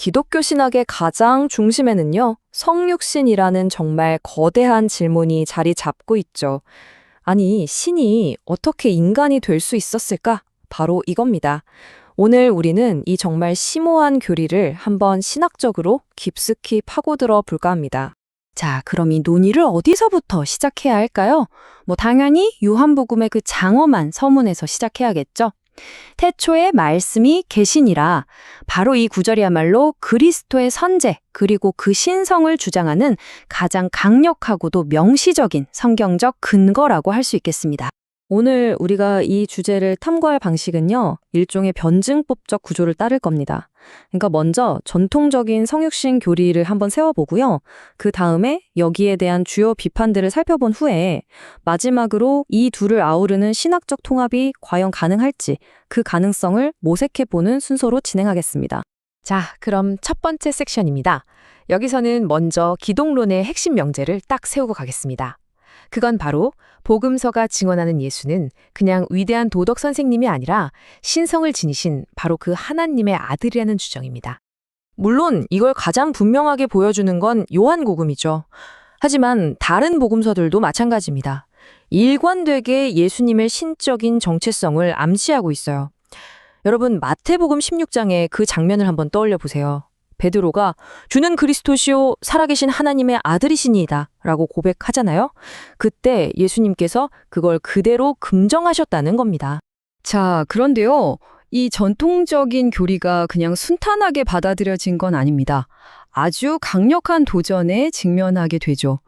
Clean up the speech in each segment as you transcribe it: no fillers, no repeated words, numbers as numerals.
기독교 신학의 가장 중심에는요, 성육신이라는 정말 거대한 질문이 자리 잡고 있죠. 아니, 신이 어떻게 인간이 될 수 있었을까? 바로 이겁니다. 오늘 우리는 이 정말 심오한 교리를 한번 신학적으로 깊숙이 파고들어 볼까 합니다. 자, 그럼 이 논의를 어디서부터 시작해야 할까요? 당연히 요한복음의 그 장엄한 서문에서 시작해야겠죠. 태초에 말씀이 계시니라. 바로 이 구절이야말로 그리스도의 선제, 그리고 그 신성을 주장하는 가장 강력하고도 명시적인 성경적 근거라고 할 수 있겠습니다. 오늘 우리가 이 주제를 탐구할 방식은요, 일종의 변증법적 구조를 따를 겁니다. 그러니까 먼저 전통적인 성육신 교리를 한번 세워보고요. 그 다음에 여기에 대한 주요 비판들을 살펴본 후에 마지막으로 이 둘을 아우르는 신학적 통합이 과연 가능할지 그 가능성을 모색해보는 순서로 진행하겠습니다. 자, 그럼 첫 번째 섹션입니다. 여기서는 먼저 기독론의 핵심 명제를 딱 세우고 가겠습니다. 그건 바로 복음서가 증언하는 예수는 그냥 위대한 도덕 선생님이 아니라 신성을 지니신 바로 그 하나님의 아들이라는 주장입니다. 물론 이걸 가장 분명하게 보여주는 건 요한복음이죠. 하지만 다른 복음서들도 마찬가지입니다. 일관되게 예수님의 신적인 정체성을 암시하고 있어요. 여러분, 마태복음 16장의 그 장면을 한번 떠올려 보세요. 베드로가 주는 그리스도시요 살아계신 하나님의 아들이시니이다 라고 고백하잖아요. 그때 예수님께서 그걸 그대로 금정하셨다는 겁니다. 자, 그런데요. 이 전통적인 교리가 그냥 순탄하게 받아들여진 건 아닙니다. 아주 강력한 도전에 직면하게 되죠.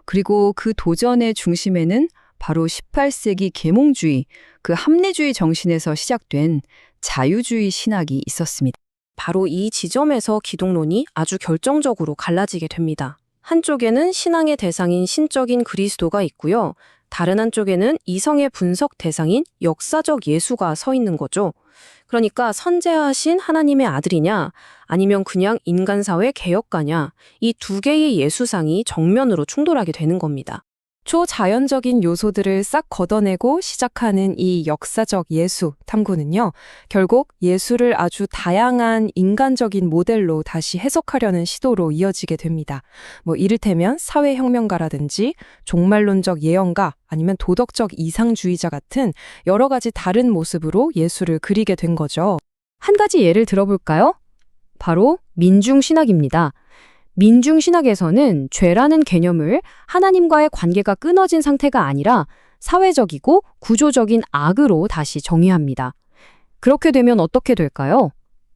그리고 그 도전의 중심에는 바로 18세기 계몽주의, 그 합리주의 정신에서 시작된 자유주의 신학이 있었습니다. 바로 이 지점에서 기독론이 아주 결정적으로 갈라지게 됩니다. 한쪽에는 신앙의 대상인 신적인 그리스도가 있고요. 다른 한쪽에는 이성의 분석 대상인 역사적 예수가 서 있는 거죠. 그러니까 선재하신 하나님의 아들이냐 아니면 그냥 인간사회 개혁가냐, 이 두 개의 예수상이 정면으로 충돌하게 되는 겁니다. 초자연적인 요소들을 싹 걷어내고 시작하는 이 역사적 예수 탐구는요, 결국 예수를 아주 다양한 인간적인 모델로 다시 해석하려는 시도로 이어지게 됩니다. 이를테면 사회혁명가라든지 종말론적 예언가 아니면 도덕적 이상주의자 같은 여러 가지 다른 모습으로 예수를 그리게 된 거죠. 한 가지 예를 들어볼까요? 바로 민중신학입니다. 민중신학에서는 죄라는 개념을 하나님과의 관계가 끊어진 상태가 아니라 사회적이고 구조적인 악으로 다시 정의합니다. 그렇게 되면 어떻게 될까요?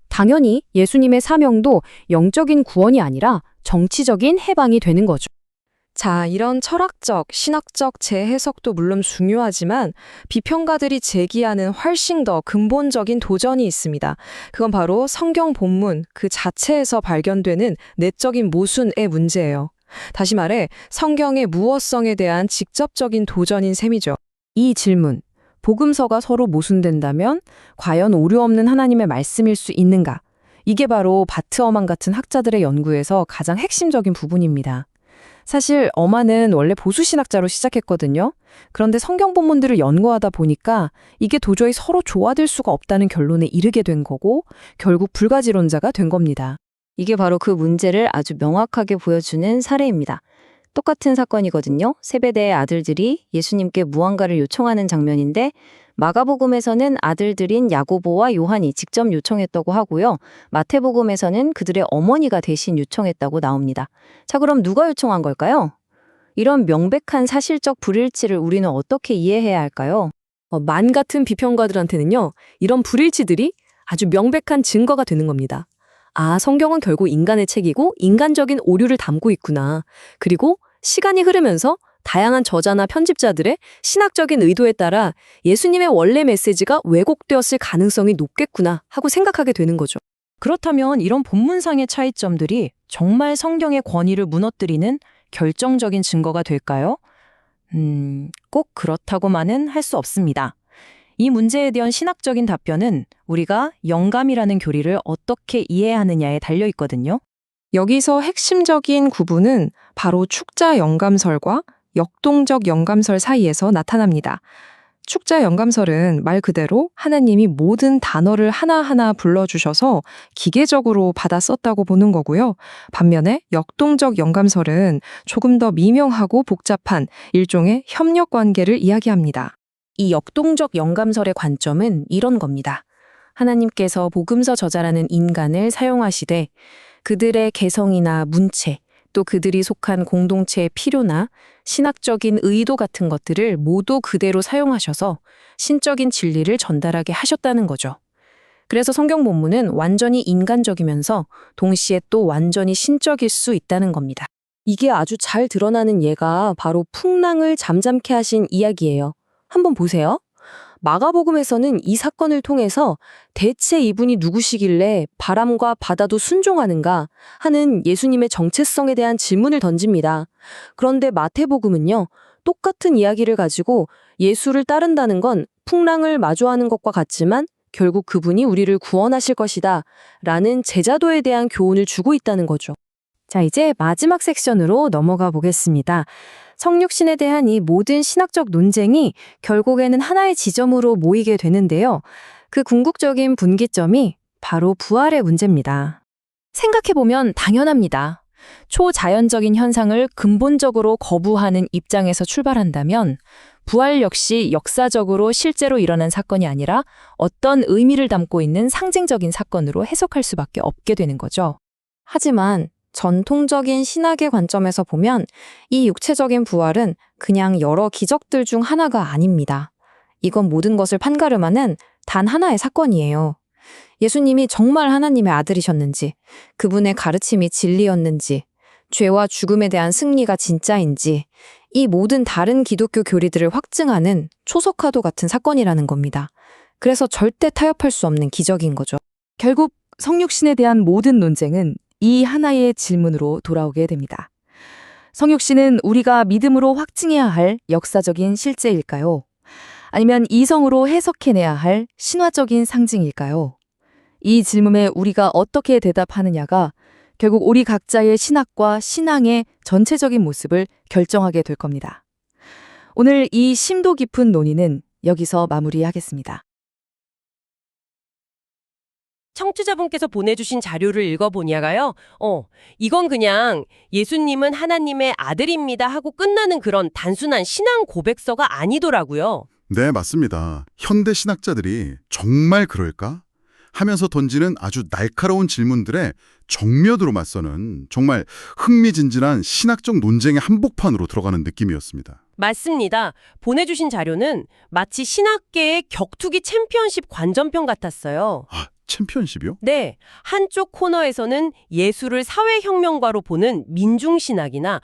당연히 예수님의 사명도 영적인 구원이 아니라 정치적인 해방이 되는 거죠. 자, 이런 철학적, 신학적 재해석도 물론 중요하지만 비평가들이 제기하는 훨씬 더 근본적인 도전이 있습니다. 그건 바로 성경 본문 그 자체에서 발견되는 내적인 모순의 문제예요. 다시 말해 성경의 무어성에 대한 직접적인 도전인 셈이죠. 이 질문, 복음서가 서로 모순된다면 과연 오류 없는 하나님의 말씀일 수 있는가? 이게 바로 바트 어만 같은 학자들의 연구에서 가장 핵심적인 부분입니다. 사실 어만은 원래 보수신학자로 시작했거든요. 그런데 성경 본문들을 연구하다 보니까 이게 도저히 서로 조화될 수가 없다는 결론에 이르게 된 거고 결국 불가지론자가 된 겁니다. 이게 바로 그 문제를 아주 명확하게 보여주는 사례입니다. 똑같은 사건이거든요. 세베대의 아들들이 예수님께 무언가를 요청하는 장면인데 마가복음에서는 아들들인 야고보와 요한이 직접 요청했다고 하고요. 마태복음에서는 그들의 어머니가 대신 요청했다고 나옵니다. 자, 그럼 누가 요청한 걸까요? 이런 명백한 사실적 불일치를 우리는 어떻게 이해해야 할까요? 만 같은 비평가들한테는요, 이런 불일치들이 아주 명백한 증거가 되는 겁니다. 아, 성경은 결국 인간의 책이고 인간적인 오류를 담고 있구나. 그리고 시간이 흐르면서 다양한 저자나 편집자들의 신학적인 의도에 따라 예수님의 원래 메시지가 왜곡되었을 가능성이 높겠구나 하고 생각하게 되는 거죠. 그렇다면 이런 본문상의 차이점들이 정말 성경의 권위를 무너뜨리는 결정적인 증거가 될까요? 꼭 그렇다고만은 할 수 없습니다. 이 문제에 대한 신학적인 답변은 우리가 영감이라는 교리를 어떻게 이해하느냐에 달려 있거든요. 여기서 핵심적인 구분은 바로 축자 영감설과 역동적 영감설 사이에서 나타납니다. 축자 영감설은 말 그대로 하나님이 모든 단어를 하나하나 불러주셔서 기계적으로 받아 썼다고 보는 거고요. 반면에 역동적 영감설은 조금 더 미명하고 복잡한 일종의 협력 관계를 이야기합니다. 이 역동적 영감설의 관점은 이런 겁니다. 하나님께서 복음서 저자라는 인간을 사용하시되 그들의 개성이나 문체, 또 그들이 속한 공동체의 필요나 신학적인 의도 같은 것들을 모두 그대로 사용하셔서 신적인 진리를 전달하게 하셨다는 거죠. 그래서 성경 본문은 완전히 인간적이면서 동시에 또 완전히 신적일 수 있다는 겁니다. 이게 아주 잘 드러나는 예가 바로 풍랑을 잠잠케 하신 이야기예요. 한번 보세요. 마가복음에서는 이 사건을 통해서 대체 이분이 누구시길래 바람과 바다도 순종하는가 하는 예수님의 정체성에 대한 질문을 던집니다. 그런데 마태복음은요, 똑같은 이야기를 가지고 예수를 따른다는 건 풍랑을 마주하는 것과 같지만 결국 그분이 우리를 구원하실 것이다 라는 제자도에 대한 교훈을 주고 있다는 거죠. 자, 이제 마지막 섹션으로 넘어가 보겠습니다. 성육신에 대한 이 모든 신학적 논쟁이 결국에는 하나의 지점으로 모이게 되는데요. 그 궁극적인 분기점이 바로 부활의 문제입니다. 생각해보면 당연합니다. 초자연적인 현상을 근본적으로 거부하는 입장에서 출발한다면 부활 역시 역사적으로 실제로 일어난 사건이 아니라 어떤 의미를 담고 있는 상징적인 사건으로 해석할 수밖에 없게 되는 거죠. 하지만 전통적인 신학의 관점에서 보면 이 육체적인 부활은 그냥 여러 기적들 중 하나가 아닙니다. 이건 모든 것을 판가름하는 단 하나의 사건이에요. 예수님이 정말 하나님의 아들이셨는지, 그분의 가르침이 진리였는지, 죄와 죽음에 대한 승리가 진짜인지, 이 모든 다른 기독교 교리들을 확증하는 초석화도 같은 사건이라는 겁니다. 그래서 절대 타협할 수 없는 기적인 거죠. 결국 성육신에 대한 모든 논쟁은 이 하나의 질문으로 돌아오게 됩니다. 성육신은 우리가 믿음으로 확증해야 할 역사적인 실제일까요? 아니면 이성으로 해석해내야 할 신화적인 상징일까요? 이 질문에 우리가 어떻게 대답하느냐가 결국 우리 각자의 신학과 신앙의 전체적인 모습을 결정하게 될 겁니다. 오늘 이 심도 깊은 논의는 여기서 마무리하겠습니다. 청취자분께서 보내주신 자료를 읽어보니까요. 이건 그냥 예수님은 하나님의 아들입니다 하고 끝나는 그런 단순한 신앙 고백서가 아니더라고요. 네, 맞습니다. 현대 신학자들이 정말 그럴까? 하면서 던지는 아주 날카로운 질문들에 정면으로 맞서는 정말 흥미진진한 신학적 논쟁의 한복판으로 들어가는 느낌이었습니다. 맞습니다. 보내주신 자료는 마치 신학계의 격투기 챔피언십 관전평 같았어요. 아, 챔피언십이요? 네, 한쪽 코너에서는 예수를 사회혁명가로 보는 민중신학이나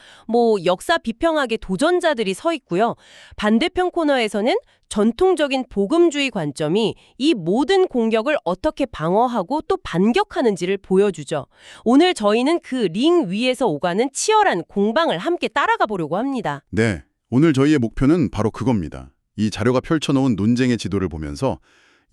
역사 비평학의 도전자들이 서 있고요. 반대편 코너에서는 전통적인 복음주의 관점이 이 모든 공격을 어떻게 방어하고 또 반격하는지를 보여주죠. 오늘 저희는 그 링 위에서 오가는 치열한 공방을 함께 따라가 보려고 합니다. 네, 오늘 저희의 목표는 바로 그겁니다. 이 자료가 펼쳐놓은 논쟁의 지도를 보면서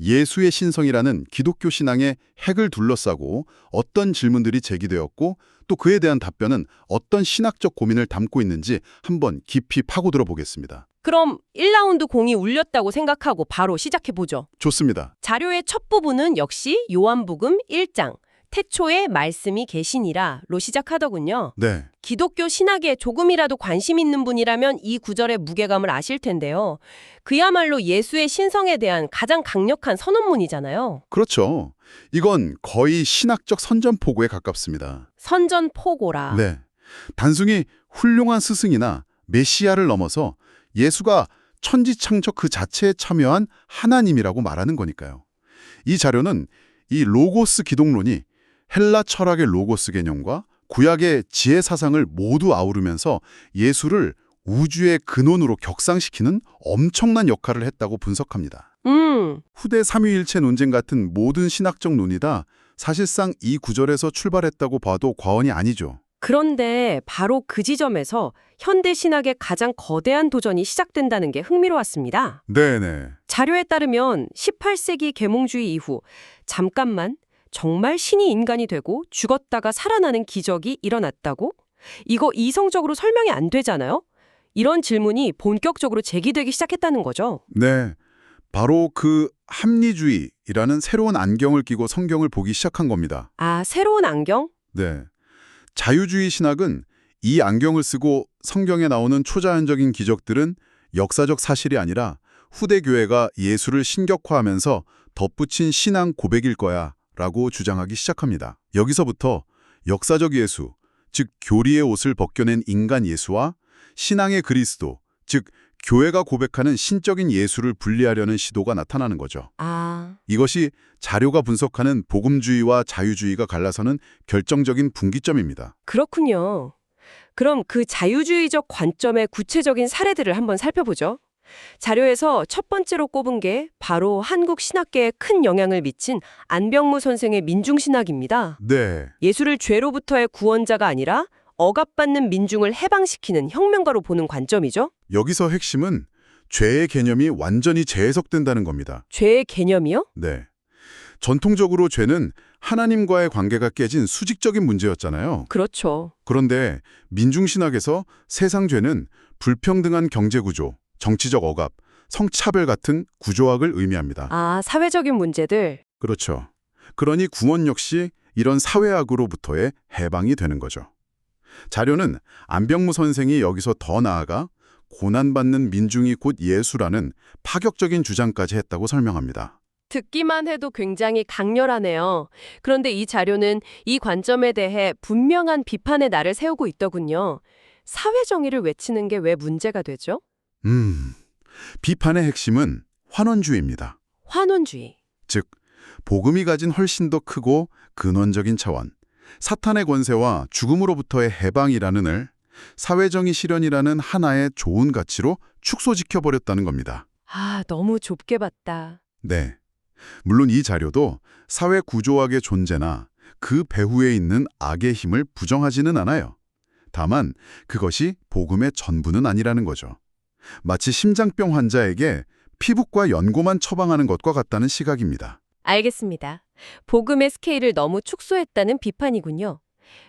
예수의 신성이라는 기독교 신앙의 핵을 둘러싸고 어떤 질문들이 제기되었고 또 그에 대한 답변은 어떤 신학적 고민을 담고 있는지 한번 깊이 파고들어 보겠습니다. 그럼 1라운드 공이 울렸다고 생각하고 바로 시작해보죠. 좋습니다. 자료의 첫 부분은 역시 요한복음 1장, 태초에 말씀이 계시니라로 시작하더군요. 네. 기독교 신학에 조금이라도 관심 있는 분이라면 이 구절의 무게감을 아실 텐데요. 그야말로 예수의 신성에 대한 가장 강력한 선언문이잖아요. 그렇죠. 이건 거의 신학적 선전포고에 가깝습니다. 선전포고라. 네. 단순히 훌륭한 스승이나 메시아를 넘어서 예수가 천지창조 그 자체에 참여한 하나님이라고 말하는 거니까요. 이 자료는 이 로고스 기독론이 헬라 철학의 로고스 개념과 구약의 지혜 사상을 모두 아우르면서 예수를 우주의 근원으로 격상시키는 엄청난 역할을 했다고 분석합니다. 후대 삼위일체 논쟁 같은 모든 신학적 논의다 사실상 이 구절에서 출발했다고 봐도 과언이 아니죠. 그런데 바로 그 지점에서 현대 신학의 가장 거대한 도전이 시작된다는 게 흥미로웠습니다. 네네. 자료에 따르면 18세기 계몽주의 이후 잠깐만 정말 신이 인간이 되고 죽었다가 살아나는 기적이 일어났다고? 이거 이성적으로 설명이 안 되잖아요? 이런 질문이 본격적으로 제기되기 시작했다는 거죠. 네. 바로 그 합리주의라는 새로운 안경을 끼고 성경을 보기 시작한 겁니다. 아, 새로운 안경? 네. 자유주의 신학은 이 안경을 쓰고 성경에 나오는 초자연적인 기적들은 역사적 사실이 아니라 후대 교회가 예수를 신격화하면서 덧붙인 신앙 고백일 거야 라고 주장하기 시작합니다. 여기서부터 역사적 예수, 즉 교리의 옷을 벗겨낸 인간 예수와 신앙의 그리스도, 즉 교회가 고백하는 신적인 예수를 분리하려는 시도가 나타나는 거죠. 아, 이것이 자료가 분석하는 복음주의와 자유주의가 갈라서는 결정적인 분기점입니다. 그렇군요. 그럼 그 자유주의적 관점의 구체적인 사례들을 한번 살펴보죠. 자료에서 첫 번째로 꼽은 게 바로 한국 신학계에 큰 영향을 미친 안병무 선생의 민중신학입니다. 네. 예수를 죄로부터의 구원자가 아니라 억압받는 민중을 해방시키는 혁명가로 보는 관점이죠. 여기서 핵심은 죄의 개념이 완전히 재해석된다는 겁니다. 죄의 개념이요? 네. 전통적으로 죄는 하나님과의 관계가 깨진 수직적인 문제였잖아요. 그렇죠. 그런데 민중신학에서 세상 죄는 불평등한 경제구조, 정치적 억압, 성차별 같은 구조학을 의미합니다. 아, 사회적인 문제들. 그렇죠. 그러니 구원 역시 이런 사회학으로부터의 해방이 되는 거죠. 자료는 안병무 선생이 여기서 더 나아가 고난받는 민중이 곧 예수라는 파격적인 주장까지 했다고 설명합니다. 듣기만 해도 굉장히 강렬하네요. 그런데 이 자료는 이 관점에 대해 분명한 비판의 날을 세우고 있더군요. 사회 정의를 외치는 게 왜 문제가 되죠? 비판의 핵심은 환원주의입니다. 환원주의. 즉, 복음이 가진 훨씬 더 크고 근원적인 차원, 사탄의 권세와 죽음으로부터의 해방이라는 을 사회정의 실현이라는 하나의 좋은 가치로 축소시켜버렸다는 겁니다. 아, 너무 좁게 봤다. 네. 물론 이 자료도 사회 구조학의 존재나 그 배후에 있는 악의 힘을 부정하지는 않아요. 다만 그것이 복음의 전부는 아니라는 거죠. 마치 심장병 환자에게 피부과 연고만 처방하는 것과 같다는 시각입니다. 알겠습니다. 복음의 스케일을 너무 축소했다는 비판이군요.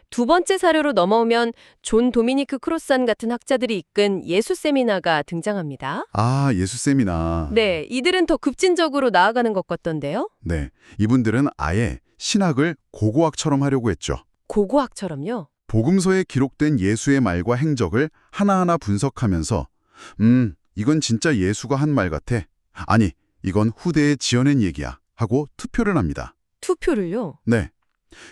두 번째 사료로 넘어오면 존 도미니크 크로산 같은 학자들이 이끈 예수 세미나가 등장합니다. 아, 예수 세미나. 네, 이들은 더 급진적으로 나아가는 것 같던데요? 네, 이분들은 아예 신학을 고고학처럼 하려고 했죠. 고고학처럼요? 복음서에 기록된 예수의 말과 행적을 하나하나 분석하면서 이건 진짜 예수가 한 말 같아. 아니, 이건 후대에 지어낸 얘기야. 하고 투표를 합니다. 투표를요? 네.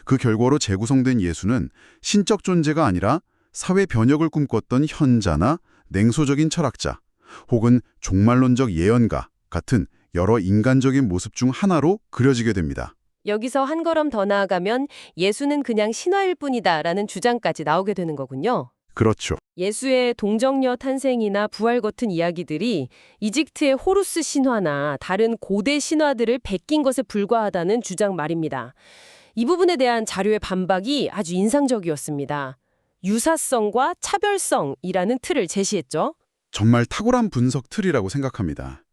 그 결과로 재구성된 예수는 신적 존재가 아니라 사회 변혁을 꿈꿨던 현자나 냉소적인 철학자 혹은 종말론적 예언가 같은 여러 인간적인 모습 중 하나로 그려지게 됩니다. 여기서 한 걸음 더 나아가면 예수는 그냥 신화일 뿐이다라는 주장까지 나오게 되는 거군요. 그렇죠. 예수의 동정녀 탄생이나 부활 같은 이야기들이 이집트의 호루스 신화나 다른 고대 신화들을 베낀 것에 불과하다는 주장 말입니다. 이 부분에 대한 자료의 반박이 아주 인상적이었습니다. 유사성과 차별성이라는 틀을 제시했죠. 정말 탁월한 분석 틀이라고 생각합니다.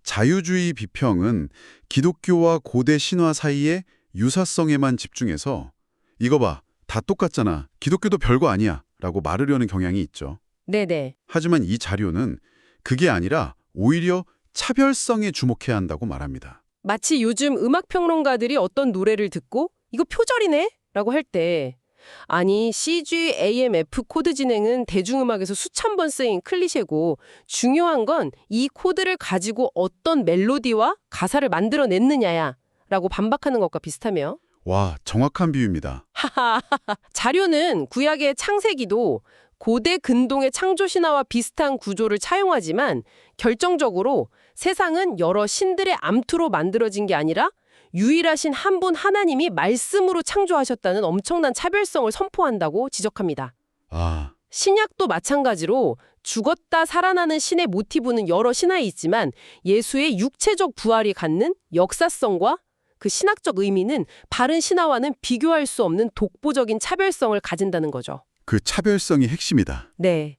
자유주의 비평은 기독교와 고대 신화 사이의 유사성에만 집중해서 이거 봐, 다 똑같잖아. 기독교도 별거 아니야. 라고 말하려는 경향이 있죠. 네네. 하지만 이 자료는 그게 아니라 오히려 차별성에 주목해야 한다고 말합니다. 마치 요즘 음악평론가들이 어떤 노래를 듣고 이거 표절이네? 라고 할 때 아니 CGAMF 코드 진행은 대중음악에서 수천 번 쓰인 클리셰고 중요한 건 이 코드를 가지고 어떤 멜로디와 가사를 만들어냈느냐야 라고 반박하는 것과 비슷하며 와, 정확한 비유입니다. 하하, 자료는 구약의 창세기도 고대 근동의 창조 신화와 비슷한 구조를 차용하지만 결정적으로 세상은 여러 신들의 암투로 만들어진 게 아니라 유일하신 한 분 하나님이 말씀으로 창조하셨다는 엄청난 차별성을 선포한다고 지적합니다. 아, 신약도 마찬가지로 죽었다 살아나는 신의 모티브는 여러 신화에 있지만 예수의 육체적 부활이 갖는 역사성과 그 신학적 의미는 바른 신화와는 비교할 수 없는 독보적인 차별성을 가진다는 거죠. 그 차별성이 핵심이다. 네.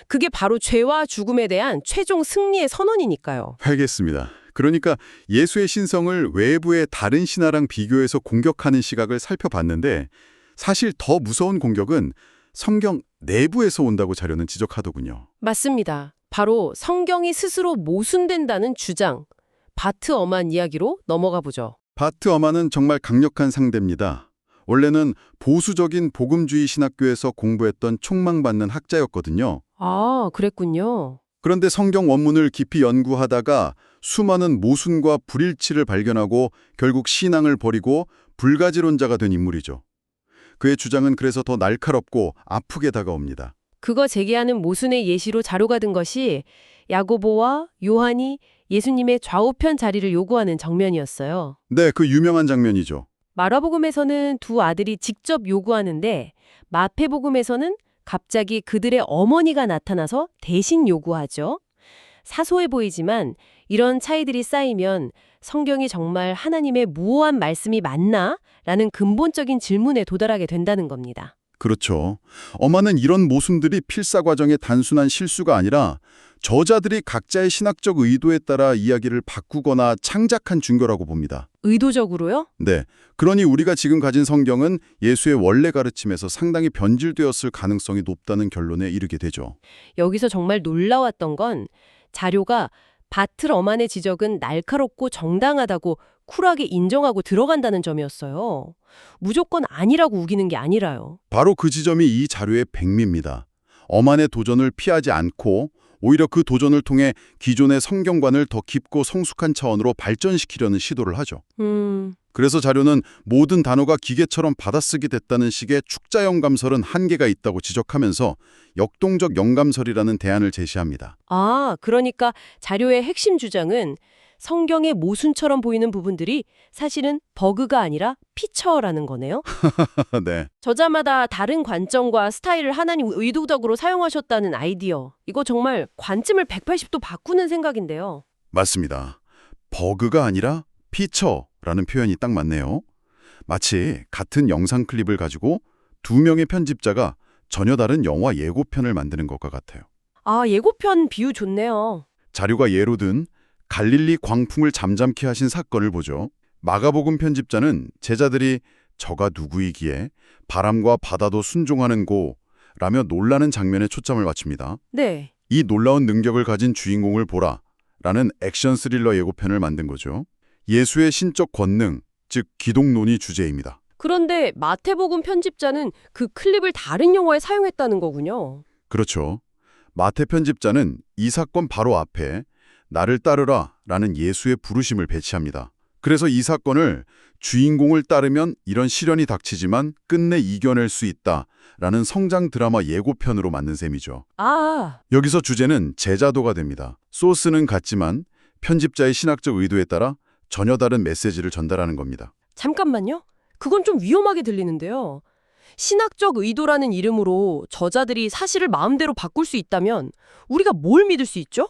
그게 바로 죄와 죽음에 대한 최종 승리의 선언이니까요. 알겠습니다. 그러니까 예수의 신성을 외부의 다른 신화랑 비교해서 공격하는 시각을 살펴봤는데 사실 더 무서운 공격은 성경 내부에서 온다고 자료는 지적하더군요. 맞습니다. 바로 성경이 스스로 모순된다는 주장. 바트 엄한 이야기로 넘어가 보죠. 바트 어만은 정말 강력한 상대입니다. 원래는 보수적인 복음주의 신학교에서 공부했던 촉망받는 학자였거든요. 아, 그랬군요. 그런데 성경 원문을 깊이 연구하다가 수많은 모순과 불일치를 발견하고 결국 신앙을 버리고 불가지론자가 된 인물이죠. 그의 주장은 그래서 더 날카롭고 아프게 다가옵니다. 그거 제기하는 모순의 예시로 자료가 든 것이 야고보와 요한이 예수님의 좌우편 자리를 요구하는 장면이었어요. 네, 그 유명한 장면이죠. 마가복음에서는 두 아들이 직접 요구하는데 마태복음에서는 갑자기 그들의 어머니가 나타나서 대신 요구하죠. 사소해 보이지만 이런 차이들이 쌓이면 성경이 정말 하나님의 무오한 말씀이 맞나? 라는 근본적인 질문에 도달하게 된다는 겁니다. 그렇죠. 어마는 이런 모순들이 필사 과정의 단순한 실수가 아니라 저자들이 각자의 신학적 의도에 따라 이야기를 바꾸거나 창작한 증거라고 봅니다. 의도적으로요? 네. 그러니 우리가 지금 가진 성경은 예수의 원래 가르침에서 상당히 변질되었을 가능성이 높다는 결론에 이르게 되죠. 여기서 정말 놀라웠던 건 자료가 바틀 어만의 지적은 날카롭고 정당하다고 쿨하게 인정하고 들어간다는 점이었어요. 무조건 아니라고 우기는 게 아니라요. 바로 그 지점이 이 자료의 백미입니다. 어만의 도전을 피하지 않고 오히려 그 도전을 통해 기존의 성경관을 더 깊고 성숙한 차원으로 발전시키려는 시도를 하죠. 그래서 자료는 모든 단어가 기계처럼 받아쓰기 됐다는 식의 축자 영감설은 한계가 있다고 지적하면서 역동적 영감설이라는 대안을 제시합니다. 아, 그러니까 자료의 핵심 주장은 성경의 모순처럼 보이는 부분들이 사실은 버그가 아니라 피처라는 거네요. 네, 저자마다 다른 관점과 스타일을 하나님 의도적으로 사용하셨다는 아이디어. 이거 정말 관점을 180도 바꾸는 생각인데요. 맞습니다. 버그가 아니라 피처라는 표현이 딱 맞네요. 마치 같은 영상 클립을 가지고 두 명의 편집자가 전혀 다른 영화 예고편을 만드는 것과 같아요. 아, 예고편 비유 좋네요. 자료가 예로 든 갈릴리 광풍을 잠잠케 하신 사건을 보죠. 마가복음 편집자는 제자들이 저가 누구이기에 바람과 바다도 순종하는 고라며 놀라는 장면에 초점을 맞춥니다. 네. 이 놀라운 능력을 가진 주인공을 보라 라는 액션 스릴러 예고편을 만든 거죠. 예수의 신적 권능, 즉 기독론이 주제입니다. 그런데 마태복음 편집자는 그 클립을 다른 영화에 사용했다는 거군요. 그렇죠. 마태 편집자는 이 사건 바로 앞에 나를 따르라 라는 예수의 부르심을 배치합니다. 그래서 이 사건을 주인공을 따르면 이런 시련이 닥치지만 끝내 이겨낼 수 있다 라는 성장 드라마 예고편으로 만든 셈이죠. 아, 여기서 주제는 제자도가 됩니다. 소스는 같지만 편집자의 신학적 의도에 따라 전혀 다른 메시지를 전달하는 겁니다. 잠깐만요. 그건 좀 위험하게 들리는데요. 신학적 의도라는 이름으로 저자들이 사실을 마음대로 바꿀 수 있다면 우리가 뭘 믿을 수 있죠?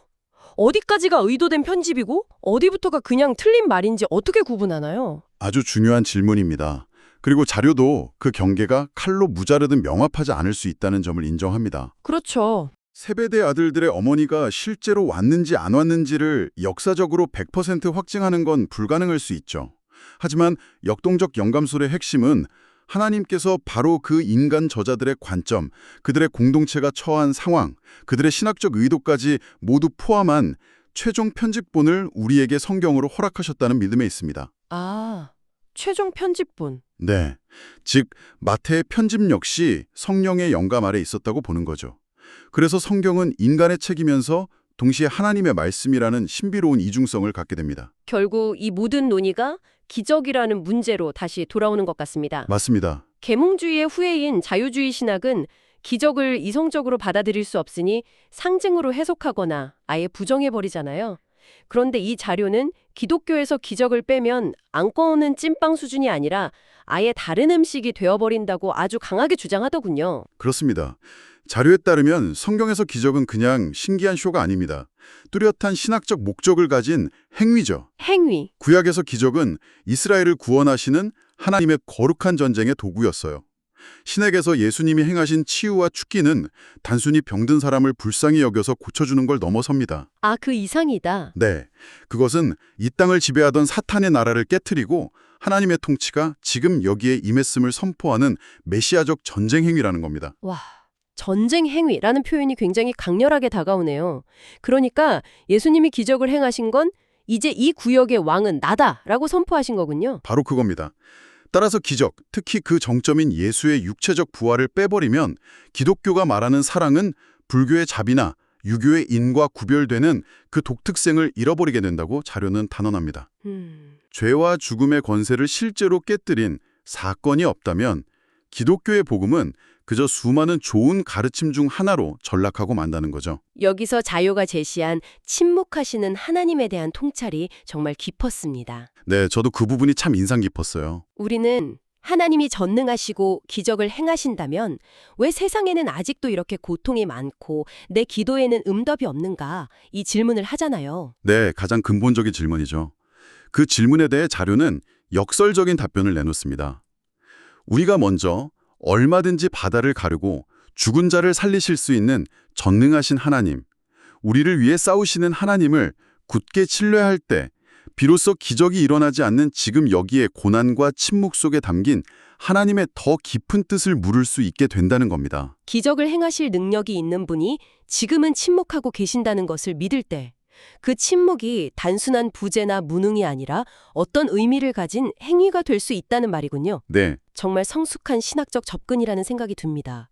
어디까지가 의도된 편집이고 어디부터가 그냥 틀린 말인지 어떻게 구분하나요? 아주 중요한 질문입니다. 그리고 자료도 그 경계가 칼로 무자르듯 명확하지 않을 수 있다는 점을 인정합니다. 그렇죠. 세베대 아들들의 어머니가 실제로 왔는지 안 왔는지를 역사적으로 100% 확증하는 건 불가능할 수 있죠. 하지만 역동적 영감설의 핵심은 하나님께서 바로 그 인간 저자들의 관점, 그들의 공동체가 처한 상황, 그들의 신학적 의도까지 모두 포함한 최종 편집본을 우리에게 성경으로 허락하셨다는 믿음에 있습니다. 아, 최종 편집본. 네, 즉 마태의 편집 역시 성령의 영감 아래 있었다고 보는 거죠. 그래서 성경은 인간의 책이면서 동시에 하나님의 말씀이라는 신비로운 이중성을 갖게 됩니다. 결국 이 모든 논의가 기적이라는 문제로 다시 돌아오는 것 같습니다. 맞습니다. 계몽주의의 후예인 자유주의 신학은 기적을 이성적으로 받아들일 수 없으니 상징으로 해석하거나 아예 부정해버리잖아요. 그런데 이 자료는 기독교에서 기적을 빼면 안고 오는 찐빵 수준이 아니라 아예 다른 음식이 되어버린다고 아주 강하게 주장하더군요. 그렇습니다. 자료에 따르면 성경에서 기적은 그냥 신기한 쇼가 아닙니다. 뚜렷한 신학적 목적을 가진 행위죠. 행위. 구약에서 기적은 이스라엘을 구원하시는 하나님의 거룩한 전쟁의 도구였어요. 신약에서 예수님이 행하신 치유와 축기는 단순히 병든 사람을 불쌍히 여겨서 고쳐주는 걸 넘어섭니다. 아, 그 이상이다. 네, 그것은 이 땅을 지배하던 사탄의 나라를 깨트리고 하나님의 통치가 지금 여기에 임했음을 선포하는 메시아적 전쟁 행위라는 겁니다. 와, 전쟁 행위라는 표현이 굉장히 강렬하게 다가오네요. 그러니까 예수님이 기적을 행하신 건 이제 이 구역의 왕은 나다라고 선포하신 거군요. 바로 그겁니다. 따라서 기적, 특히 그 정점인 예수의 육체적 부활을 빼버리면 기독교가 말하는 사랑은 불교의 자비나 유교의 인과 구별되는 그 독특성을 잃어버리게 된다고 자료는 단언합니다. 죄와 죽음의 권세를 실제로 깨뜨린 사건이 없다면 기독교의 복음은 그저 수많은 좋은 가르침 중 하나로 전락하고 만다는 거죠. 여기서 자요가 제시한 침묵하시는 하나님에 대한 통찰이 정말 깊었습니다. 네, 저도 그 부분이 참 인상 깊었어요. 우리는 하나님이 전능하시고 기적을 행하신다면 왜 세상에는 아직도 이렇게 고통이 많고 내 기도에는 응답이 없는가 이 질문을 하잖아요. 네, 가장 근본적인 질문이죠. 그 질문에 대해 자료는 역설적인 답변을 내놓습니다. 우리가 먼저 얼마든지 바다를 가르고 죽은 자를 살리실 수 있는 전능하신 하나님, 우리를 위해 싸우시는 하나님을 굳게 신뢰할 때 비로소 기적이 일어나지 않는 지금 여기에 고난과 침묵 속에 담긴 하나님의 더 깊은 뜻을 물을 수 있게 된다는 겁니다. 기적을 행하실 능력이 있는 분이 지금은 침묵하고 계신다는 것을 믿을 때 그 침묵이 단순한 부재나 무능이 아니라 어떤 의미를 가진 행위가 될 수 있다는 말이군요. 네, 정말 성숙한 신학적 접근이라는 생각이 듭니다.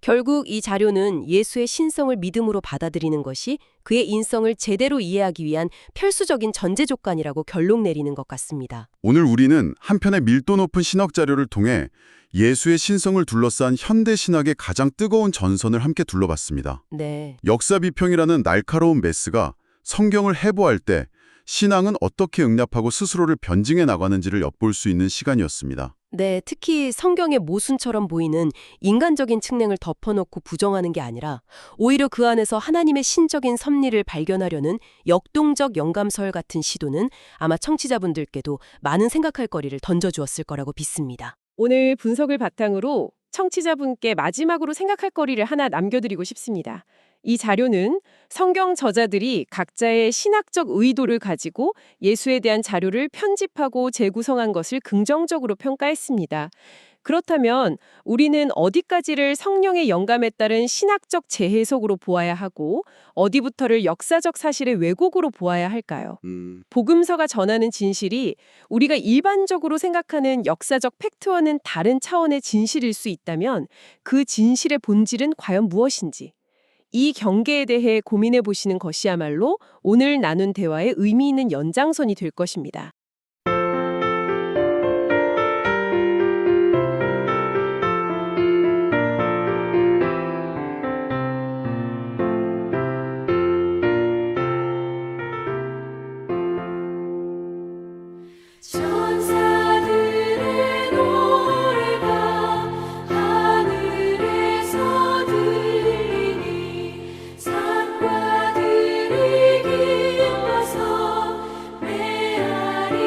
결국 이 자료는 예수의 신성을 믿음으로 받아들이는 것이 그의 인성을 제대로 이해하기 위한 필수적인 전제 조건이라고 결론 내리는 것 같습니다. 오늘 우리는 한편의 밀도 높은 신학 자료를 통해 예수의 신성을 둘러싼 현대 신학의 가장 뜨거운 전선을 함께 둘러봤습니다. 네. 역사 비평이라는 날카로운 메스가 성경을 해부할 때 신앙은 어떻게 응답하고 스스로를 변증해 나가는지를 엿볼 수 있는 시간이었습니다. 네, 특히 성경의 모순처럼 보이는 인간적인 측면을 덮어놓고 부정하는 게 아니라 오히려 그 안에서 하나님의 신적인 섭리를 발견하려는 역동적 영감설 같은 시도는 아마 청취자분들께도 많은 생각할 거리를 던져주었을 거라고 믿습니다. 오늘 분석을 바탕으로 청취자분께 마지막으로 생각할 거리를 하나 남겨드리고 싶습니다. 이 자료는 성경 저자들이 각자의 신학적 의도를 가지고 예수에 대한 자료를 편집하고 재구성한 것을 긍정적으로 평가했습니다. 그렇다면 우리는 어디까지를 성령의 영감에 따른 신학적 재해석으로 보아야 하고 어디부터를 역사적 사실의 왜곡으로 보아야 할까요? 복음서가 전하는 진실이 우리가 일반적으로 생각하는 역사적 팩트와는 다른 차원의 진실일 수 있다면 그 진실의 본질은 과연 무엇인지 이 경계에 대해 고민해 보시는 것이야말로 오늘 나눈 대화의 의미 있는 연장선이 될 것입니다. 메아리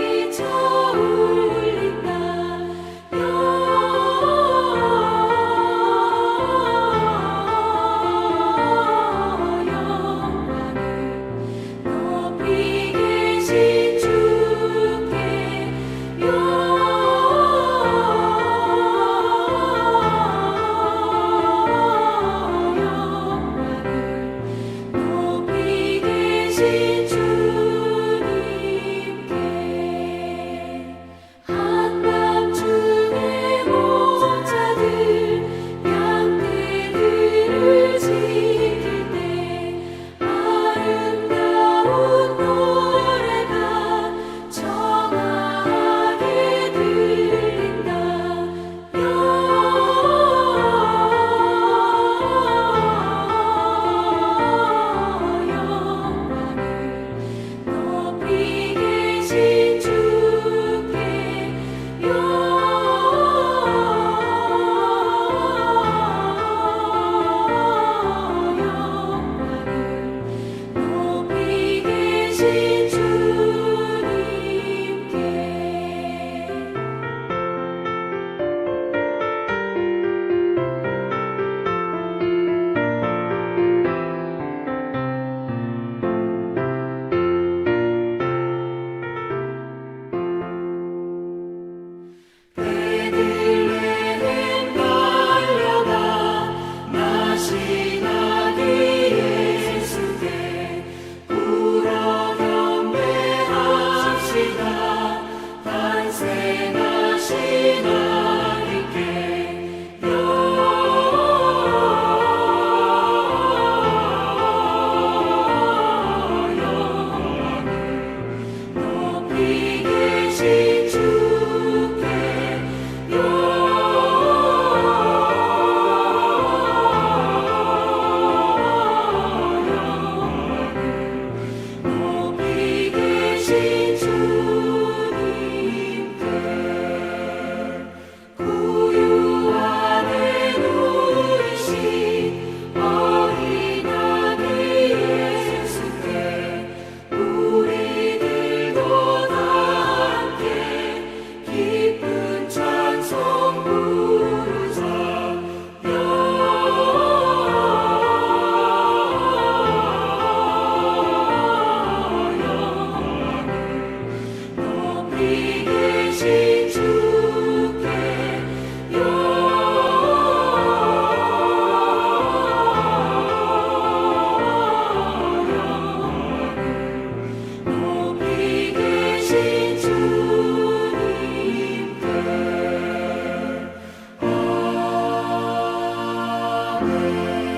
있습니다.